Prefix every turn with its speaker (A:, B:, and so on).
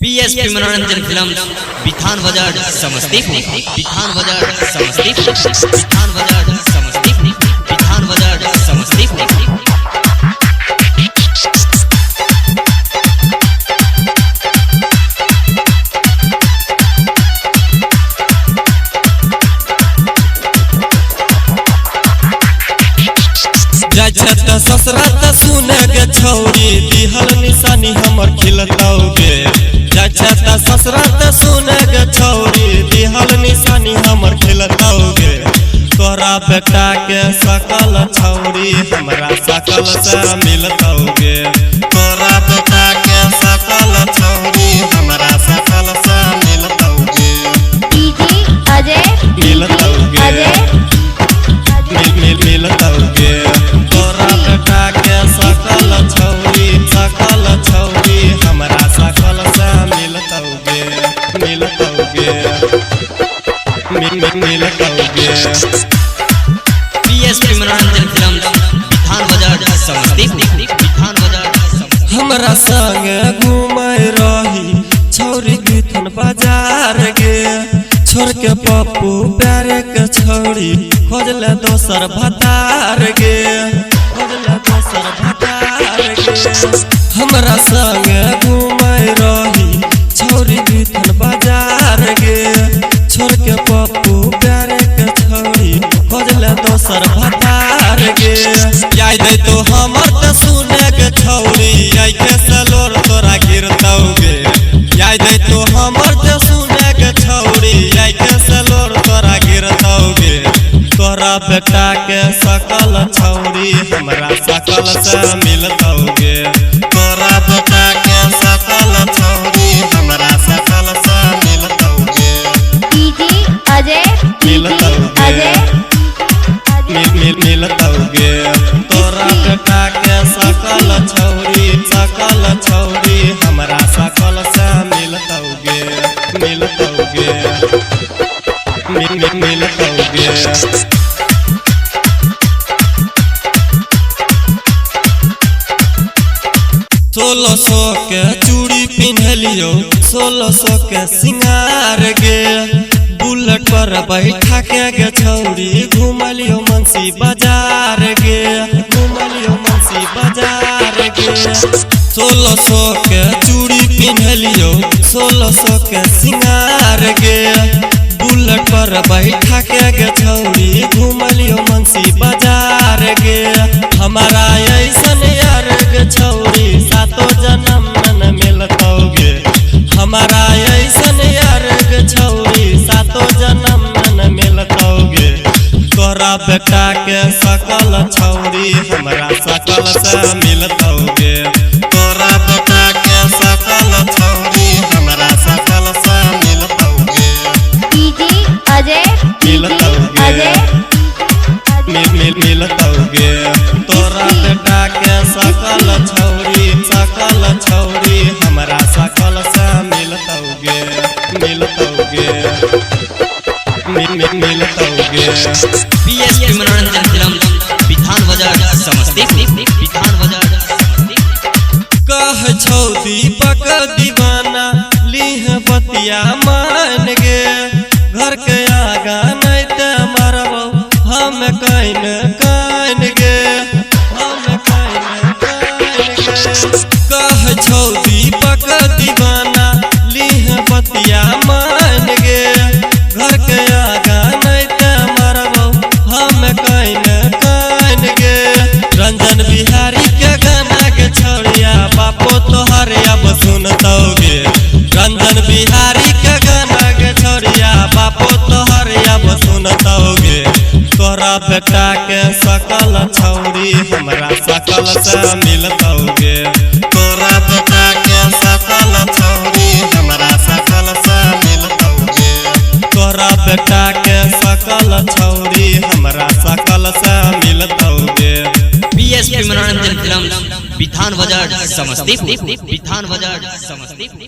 A: PSP मनोरंजन film Bithan बाजार समस्तीपुर बिथान बाजार समस्तीपुर बिथान बाजार समस्तीपुर बिथान बाजार समस्तीपुर।
B: ससुरात सुने गे छौरी दिहल निशानी हमर खिलतौगे। ससुरात सुने गे छौरी दिहल निशानी हमर खिलतौगे। तोरा बेटा के सकल छौरी हमरा सकल से मिलतौगे। तोरा बेटा के सकल छौरी हमरा सकल से मिलतौगे।
C: डीजे अजय
B: मिलतौगे मिलतौगे। तोरा बेटा के सकल छौरी हमरा सकल से मिलतौगे मिलतौगे मिलतौगे।
A: पीएसपी मनोरंजन फिल्म बिथान बाजार समस्तीपुर बिथान बाजार।
B: हमरा संग घूमै रही छौरी बिथान बाजार गे। छोड़ के पप्पू प्यारे के छौरी खोजले दोसर भतार गे। खोजले दोसर भतार गे। हमरा संग घूमै रही छौरी बिथान बाजार गे। छोड़ के पप्पू प्यारे के छौरी खोजले दोसर भतार गे। याद दे तो हमर त सुने के छौरी आई के सलोर तोरा गिरतौगे। याद दे तो हमर त सुने के छौरी आई के सलोर तोरा गिरतौगे। तोरा बेटा के सकल छौरी हमरा सकल से मिलतौगे। तोरा बेटा के सकल छौरी हमरा सकल से मिलतौगे।
C: डीजे अजय
B: मिलतौगे मिलतौगे। तोरा बेटा के सकल छौरी हमरा सकल से मिलतौगे मिलतौगे मिलतौगे। 1600 के चूड़ी पिन्हलियो 1600 के सिंगार गे। बुलेट पर बैठा के गे छौरी घुमलियो मुंशी बाजार गे। घुमलियो मुंशी बाजार गे। 1600 के चूड़ी पिन्हलियो 1600 के सिंगार गे। बुलेट पर बैठा के गे छौरी घुमलियो मुंशी बाजार गे। हमारा ऐसन यार गे छौरी सातो जन्म न मिलतौगे। हमारा ऐसन यार गे छौरी सातो जन्म न मिलतौगे। तोरा बेटा के सकल छौरी हमरा सकल से मिलतौगे। तोरा बेटा के सकल छौरी हमरा सकल से मिलतौगे।
C: डीजे अजय
B: मिलतौगे मिलतौगे। तोरा बेटा के सकल छौरी हमरा सकल से मिलतौगे मिलतौगे मिलतौगे।
A: पीएसपी मनोरंजन फिल्म बिथान बाजार समस्तीपुर बिथान बाजार समस्तीपुर।
B: कह छौ दीपक दीवाना लीह बतिया मान गे। घर के आगा नहीं ते मरबौ हम कैन कैन गे। हम कैन कैन गे। कह छौ दीपक दीवाना लीह बतिया मान गे। घर के आगा नहीं ते मरबौ हम कैन कैन गे। रंजन बिहारी के गाना के छौरिया बापो तोहर अब सुनतौगे। रंजन बिहारी के गाना के छौरिया बापो तोहर अब सुनतौगे। तोरा बेटा के सकल छौरी हमरा सकल से मिलतौगे। तोरा बेटा के सकल छौरी हमरा सकल से मिलतौगे। तोरा बेटा के सकल छौरी हमरा सकल से मिलतौगे।
A: पीएसपी मनोरंजन फिल्म बिथान बाजार समस्तीपुर बिथान बाजार समस्तीपुर।